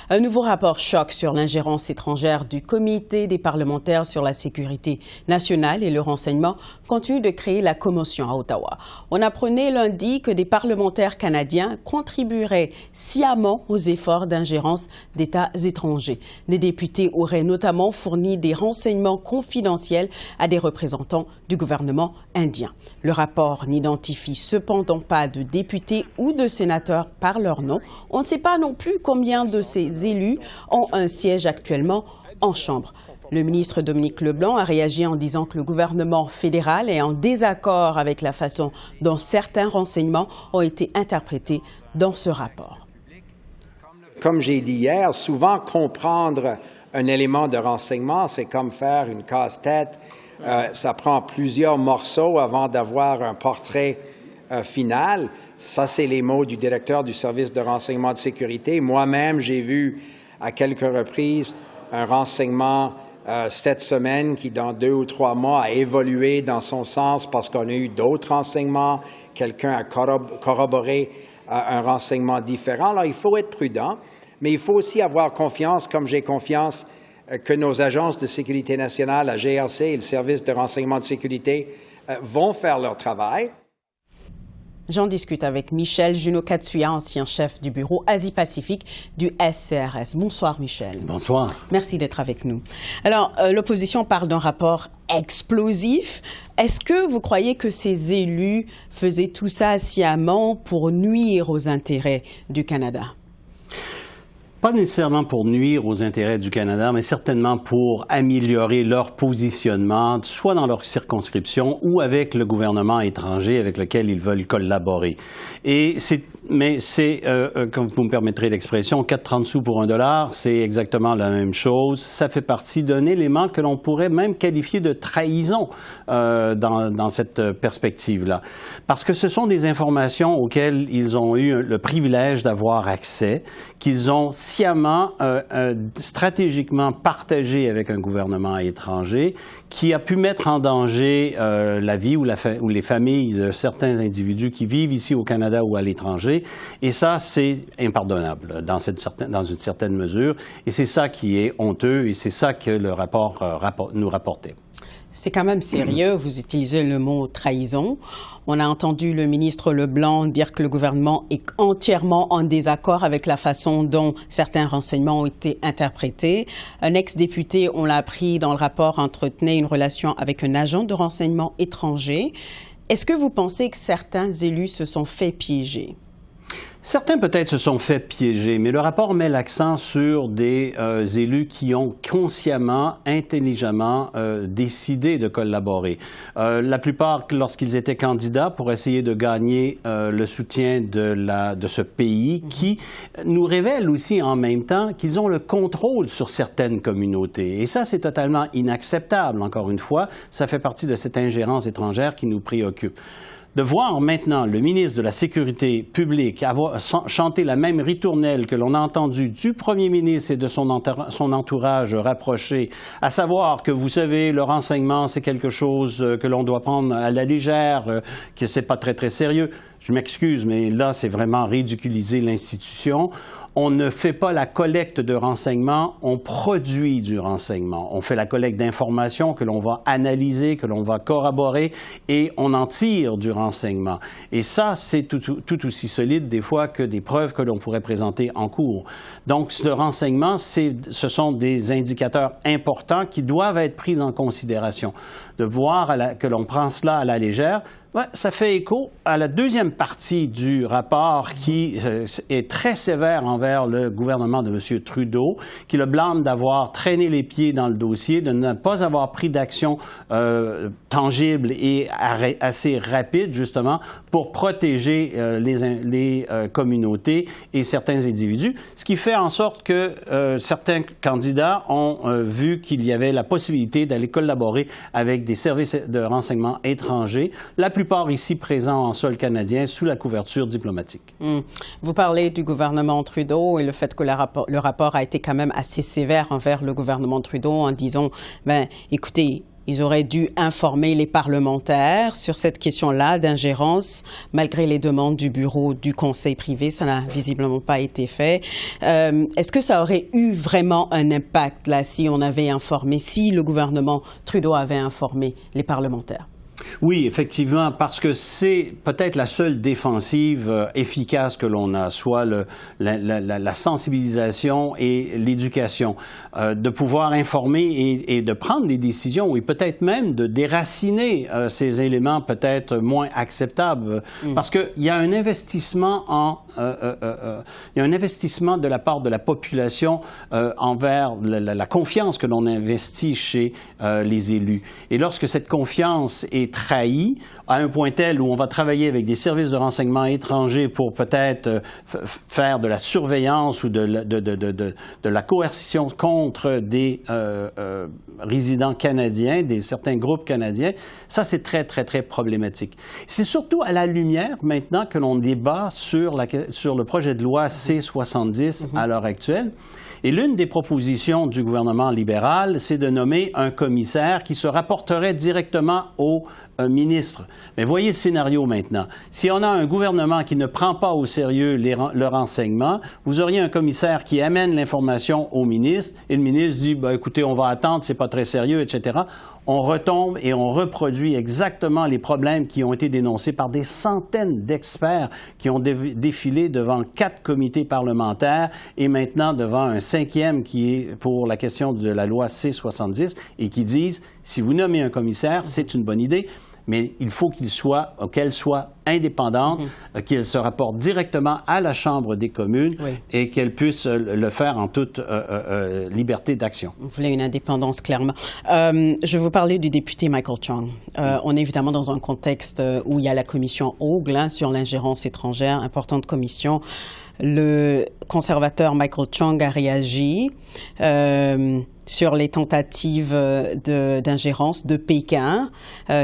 Un nouveau rapport choc sur l'ingérence étrangère du Comité des parlementaires sur la sécurité nationale et le renseignement continue de créer la commotion à Ottawa. On apprenait lundi que des parlementaires canadiens contribueraient sciemment aux efforts d'ingérence d'États étrangers. Les députés auraient notamment fourni des renseignements confidentiels à des représentants du gouvernement indien. Le rapport n'identifie cependant pas de députés ou de sénateurs par leur nom. On ne sait pas non plus combien de ces élus ont un siège actuellement en Chambre. Le ministre Dominique Leblanc a réagi en disant que le gouvernement fédéral est en désaccord avec la façon dont certains renseignements ont été interprétés dans ce rapport. Comme j'ai dit hier, souvent comprendre un élément de renseignement, c'est comme faire une casse-tête. Ça prend plusieurs morceaux avant d'avoir un portrait final. Ça, c'est les mots du directeur du service de renseignement de sécurité. Moi-même, j'ai vu à quelques reprises un renseignement cette semaine qui, dans 2 ou 3 mois, a évolué dans son sens parce qu'on a eu d'autres renseignements. Quelqu'un a corroboré un renseignement différent. Alors, il faut être prudent, mais il faut aussi avoir confiance, comme j'ai confiance que nos agences de sécurité nationale, la GRC et le service de renseignement de sécurité vont faire leur travail. J'en discute avec Michel Junot-Katsuya, ancien chef du bureau Asie-Pacifique du SCRS. Bonsoir, Michel. Bonsoir. Merci d'être avec nous. Alors, l'opposition parle d'un rapport explosif. Est-ce que vous croyez que ces élus faisaient tout ça sciemment pour nuire aux intérêts du Canada? Pas nécessairement pour nuire aux intérêts du Canada, mais certainement pour améliorer leur positionnement, soit dans leur circonscription ou avec le gouvernement étranger avec lequel ils veulent collaborer. Mais c'est, comme vous me permettrez l'expression, 4,30 sous pour $1, c'est exactement la même chose. Ça fait partie d'un élément que l'on pourrait même qualifier de trahison dans cette perspective-là. Parce que ce sont des informations auxquelles ils ont eu le privilège d'avoir accès, qu'ils ont sciemment, stratégiquement partagé avec un gouvernement étranger, qui a pu mettre en danger la vie ou les familles de certains individus qui vivent ici au Canada ou à l'étranger. Et ça, c'est impardonnable dans une certaine mesure. Et c'est ça qui est honteux et c'est ça que le rapport nous rapportait. C'est quand même sérieux, vous utilisez le mot trahison. On a entendu le ministre Leblanc dire que le gouvernement est entièrement en désaccord avec la façon dont certains renseignements ont été interprétés. Un ex-député, on l'a appris dans le rapport, entretenait une relation avec un agent de renseignement étranger. Est-ce que vous pensez que certains élus se sont fait piéger? Certains peut-être se sont fait piéger, mais le rapport met l'accent sur des élus qui ont consciemment, intelligemment décidé de collaborer. La plupart, lorsqu'ils étaient candidats pour essayer de gagner le soutien de ce pays, qui nous révèle aussi en même temps qu'ils ont le contrôle sur certaines communautés. Et ça, c'est totalement inacceptable, encore une fois. Ça fait partie de cette ingérence étrangère qui nous préoccupe. De voir maintenant le ministre de la Sécurité publique chanter la même ritournelle que l'on a entendue du premier ministre et de son entourage rapproché, à savoir que, vous savez, le renseignement, c'est quelque chose que l'on doit prendre à la légère, que c'est pas très, très sérieux. Je m'excuse, mais là, c'est vraiment ridiculiser l'institution. On ne fait pas la collecte de renseignements, on produit du renseignement. On fait la collecte d'informations que l'on va analyser, que l'on va corroborer et on en tire du renseignement. Et ça, c'est tout aussi solide des fois que des preuves que l'on pourrait présenter en cours. Donc, le renseignement, ce sont des indicateurs importants qui doivent être pris en considération. De voir que l'on prend cela à la légère, ouais, ça fait écho à la deuxième partie du rapport qui est très sévère envers le gouvernement de M. Trudeau, qui le blâme d'avoir traîné les pieds dans le dossier, de ne pas avoir pris d'action tangible et assez rapide, justement, pour protéger les communautés et certains individus, ce qui fait en sorte que certains candidats ont vu qu'il y avait la possibilité d'aller collaborer avec des services de renseignement étrangers, la plupart ici présents en sol canadien, sous la couverture diplomatique. Vous parlez du gouvernement Trudeau et le fait que le rapport a été quand même assez sévère envers le gouvernement Trudeau en disant, écoutez, Ils auraient dû informer les parlementaires sur cette question-là d'ingérence, malgré les demandes du bureau du Conseil privé. Ça n'a visiblement pas été fait. Est-ce que ça aurait eu vraiment un impact, là, si on avait informé, si le gouvernement Trudeau avait informé les parlementaires? Oui, effectivement, parce que c'est peut-être la seule défensive efficace que l'on a, soit la sensibilisation et l'éducation, de pouvoir informer et de prendre des décisions et peut-être même de déraciner ces éléments peut-être moins acceptables, parce qu'il y a un investissement il y a un investissement de la part de la population envers la confiance que l'on investit chez les élus. Et lorsque cette confiance est trahi à un point tel où on va travailler avec des services de renseignement étrangers pour peut-être faire de la surveillance ou de la coercition contre des résidents canadiens, certains groupes canadiens, ça c'est très, très, très problématique. C'est surtout à la lumière maintenant que l'on débat sur le projet de loi C-70 à l'heure actuelle. Et l'une des propositions du gouvernement libéral, c'est de nommer un commissaire qui se rapporterait directement au ministre. Mais voyez le scénario maintenant. Si on a un gouvernement qui ne prend pas au sérieux le renseignement, vous auriez un commissaire qui amène l'information au ministre et le ministre dit « écoutez, on va attendre, c'est pas très sérieux, etc. » On retombe et on reproduit exactement les problèmes qui ont été dénoncés par des centaines d'experts qui ont défilé devant 4 comités parlementaires et maintenant devant un 5e qui est pour la question de la loi C-70 et qui disent « si vous nommez un commissaire, c'est une bonne idée ». Mais il faut qu'elle soit indépendante, qu'elle se rapporte directement à la Chambre des communes et qu'elle puisse le faire en toute liberté d'action. Vous voulez une indépendance, clairement. Je vais vous parler du député Michael Chong. On est évidemment dans un contexte où il y a la commission Hogue sur l'ingérence étrangère, importante commission. Le conservateur Michael Chong a réagi sur les tentatives d'ingérence de Pékin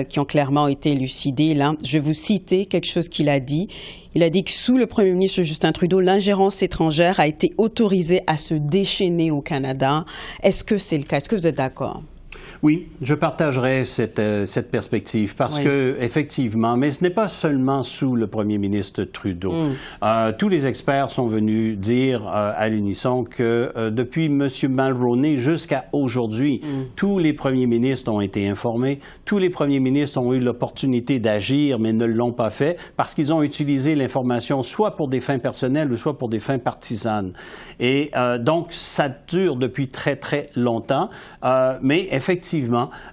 qui ont clairement été élucidées. Là, je vais vous citer quelque chose qu'il a dit. Il a dit que sous le premier ministre Justin Trudeau, l'ingérence étrangère a été autorisée à se déchaîner au Canada. Est-ce que c'est le cas? Est-ce que vous êtes d'accord? Oui, je partagerai cette perspective parce que effectivement, mais ce n'est pas seulement sous le premier ministre Trudeau. Tous les experts sont venus dire à l'unisson que depuis M. Mulroney jusqu'à aujourd'hui, tous les premiers ministres ont été informés, tous les premiers ministres ont eu l'opportunité d'agir, mais ne l'ont pas fait parce qu'ils ont utilisé l'information soit pour des fins personnelles ou soit pour des fins partisanes. Et donc, ça dure depuis très, très longtemps, mais effectivement,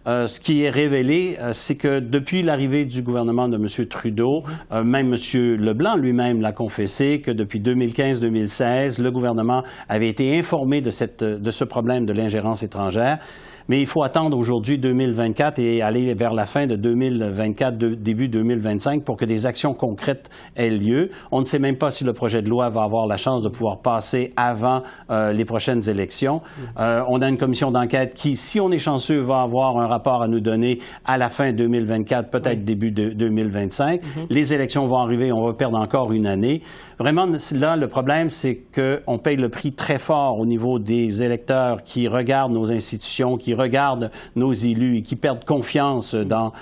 ce qui est révélé, c'est que depuis l'arrivée du gouvernement de M. Trudeau, même M. Leblanc lui-même l'a confessé que depuis 2015-2016, le gouvernement avait été informé de ce problème de l'ingérence étrangère. Mais il faut attendre aujourd'hui 2024 et aller vers la fin de 2024, début 2025 pour que des actions concrètes aient lieu. On ne sait même pas si le projet de loi va avoir la chance de pouvoir passer avant les prochaines élections. On a une commission d'enquête qui, si on est chanceux, va avoir un rapport à nous donner à la fin 2024, peut-être début de 2025. Les élections vont arriver, on va perdre encore une année. Vraiment, là, le problème, c'est qu'on paye le prix très fort au niveau des électeurs qui regardent nos institutions, qui regardent nos élus et qui perdent confiance dans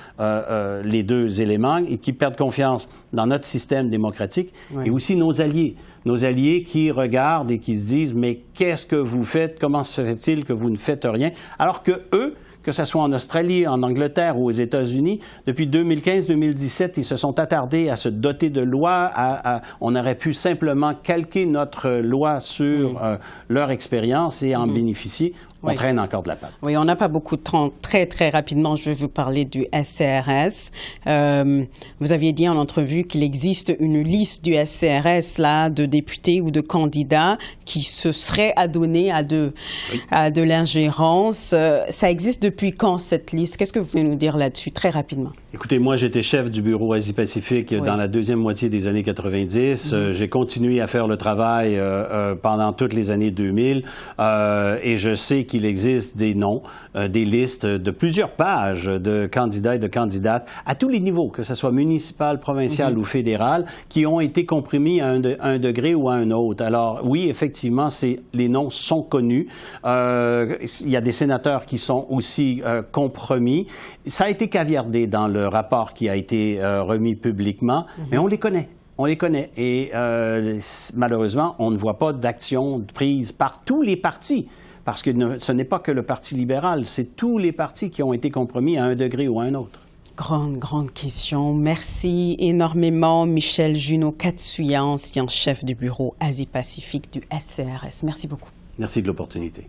les deux éléments et qui perdent confiance dans notre système démocratique et aussi nos alliés qui regardent et qui se disent « mais qu'est-ce que vous faites? Comment se fait-il que vous ne faites rien? » Alors que eux, que ce soit en Australie, en Angleterre ou aux États-Unis, depuis 2015-2017, ils se sont attardés à se doter de lois. On aurait pu simplement calquer notre loi sur leur expérience et en bénéficier. On traîne encore de la patte. Oui, on n'a pas beaucoup de temps. Très, très rapidement, je vais vous parler du SCRS. Vous aviez dit en entrevue qu'il existe une liste du SCRS là, de députés ou de candidats qui se seraient adonnés à de l'ingérence. Ça existe depuis quand, cette liste? Qu'est-ce que vous pouvez nous dire là-dessus, très rapidement? Écoutez, moi, j'étais chef du bureau Asie-Pacifique dans la deuxième moitié des années 90. J'ai continué à faire le travail pendant toutes les années 2000 et je sais qu'il existe des noms, des listes de plusieurs pages de candidats et de candidates à tous les niveaux, que ce soit municipal, provincial ou fédéral, qui ont été compromis à un degré ou à un autre. Alors oui, effectivement, les noms sont connus. Il y a des sénateurs qui sont aussi compromis. Ça a été caviardé dans le rapport qui a été remis publiquement, mais on les connaît. On les connaît et malheureusement, on ne voit pas d'action prise par tous les partis, parce que ce n'est pas que le Parti libéral, c'est tous les partis qui ont été compromis à un degré ou à un autre. Grande question. Merci énormément, Michel Junot-Katsuya, ancien chef du bureau Asie-Pacifique du SCRS. Merci beaucoup. Merci de l'opportunité.